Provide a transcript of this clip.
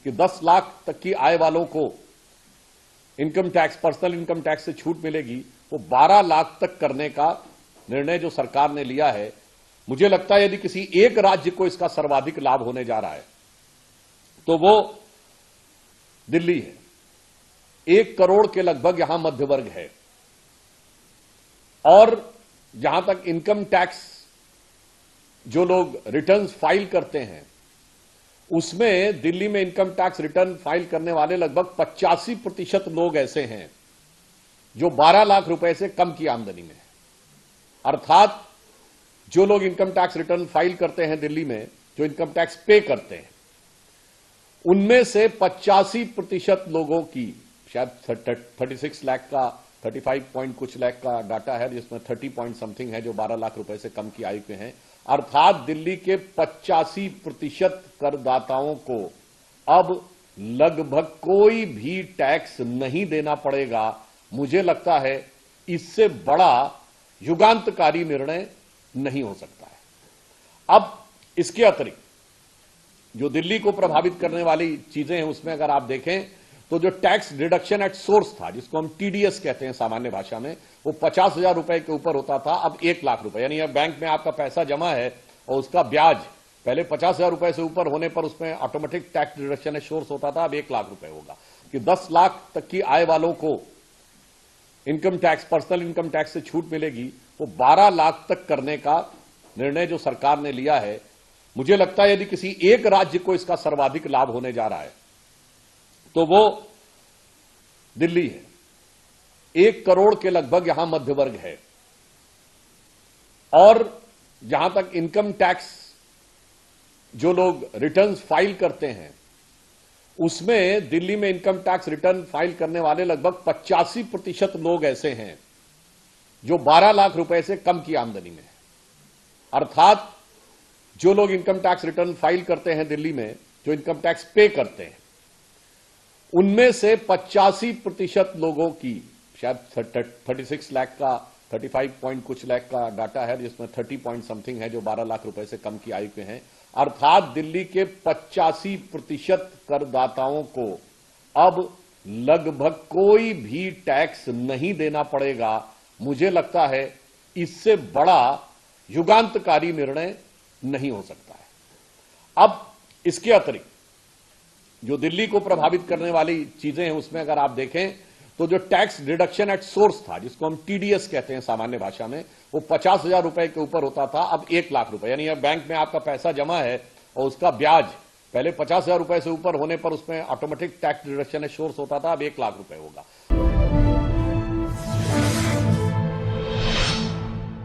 कि 10 लाख तक की आय वालों को income tax, personal income tax से छूट मिलेगी, वो 12 लाख तक करने का निर्णय जो सरकार ने लिया है, मुझे लगता है यदि किसी एक राज्य को इसका सर्वाधिक लाभ होने जा रहा है तो वो दिल्ली है। 1 करोड़ के लगभग यहां मध्य वर्ग है और जहां तक इनकम टैक्स जो लोग रिटर्न्स फाइल करते हैं उसमें दिल्ली में इनकम टैक्स रिटर्न फाइल करने वाले लगभग 85% लोग ऐसे हैं जो 12 लाख रुपए से कम की आमदनी में है। अर्थात जो लोग इनकम टैक्स रिटर्न फाइल करते हैं दिल्ली में, जो इनकम टैक्स पे करते हैं, उनमें से 85% लोगों की, शायद 36 लाख का, 35 पॉइंट कुछ लाख का डाटा है जिसमें 30 पॉइंट समथिंग है जो 12 लाख रुपए से कम की आयु के हैं। अर्थात दिल्ली के 85% करदाताओं को अब लगभग कोई भी टैक्स नहीं देना पड़ेगा। मुझे लगता है इससे बड़ा युगांतकारी निर्णय नहीं हो सकता है। अब इसके अतिरिक्त जो दिल्ली को प्रभावित करने वाली चीजें हैं उसमें अगर आप देखें तो जो टैक्स डिडक्शन एट सोर्स था, जिसको हम टीडीएस कहते हैं सामान्य भाषा में, वो 50,000 रुपए के ऊपर होता था, अब 1 लाख रुपए। यानी बैंक में आपका पैसा जमा है और उसका ब्याज पहले 50,000 रुपए से ऊपर होने पर उसमें automatic tax deduction at source होता था, अब 1 लाख रुपए होगा। कि 10 लाख तक की आय वालों को income tax, personal income tax से छूट मिलेगी, वो 12 लाख तक करने का निर्णय जो सरकार ने लिया है, मुझे लगता है यदि किसी एक राज्य को इसका सर्वाधिक लाभ होने जा रहा है तो वो दिल्ली है। 1 करोड़ के लगभग यहां मध्य वर्ग है और जहां तक इनकम टैक्स जो लोग रिटर्न्स फाइल करते हैं उसमें दिल्ली में इनकम टैक्स रिटर्न फाइल करने वाले लगभग 85% लोग ऐसे हैं जो 12 लाख रुपए से कम की आमदनी में है। अर्थात जो लोग इनकम टैक्स रिटर्न फाइल करते हैं दिल्ली में, जो इनकम टैक्स पे करते हैं, उनमें से 85% लोगों की, शायद 36 लाख का, 35 पॉइंट कुछ लाख का डाटा है जिसमें 30 पॉइंट समथिंग है जो 12 लाख रुपए से कम की आयु के हैं। अर्थात दिल्ली के 85% करदाताओं को अब लगभग कोई भी टैक्स नहीं देना पड़ेगा। मुझे लगता है इससे बड़ा युगांतकारी निर्णय नहीं हो सकता है। अब इसके अतिरिक्त जो दिल्ली को प्रभावित करने वाली चीजें हैं उसमें अगर आप देखें तो जो टैक्स डिडक्शन एट सोर्स था, जिसको हम टीडीएस कहते हैं सामान्य भाषा में, वो 50,000 रुपए के ऊपर होता था, अब 1 लाख रुपए। यानी बैंक में आपका पैसा जमा है और उसका ब्याज पहले 50,000 रुपए से ऊपर होने पर उसमें automatic tax deduction at source होता था, अब 1 लाख रुपए होगा।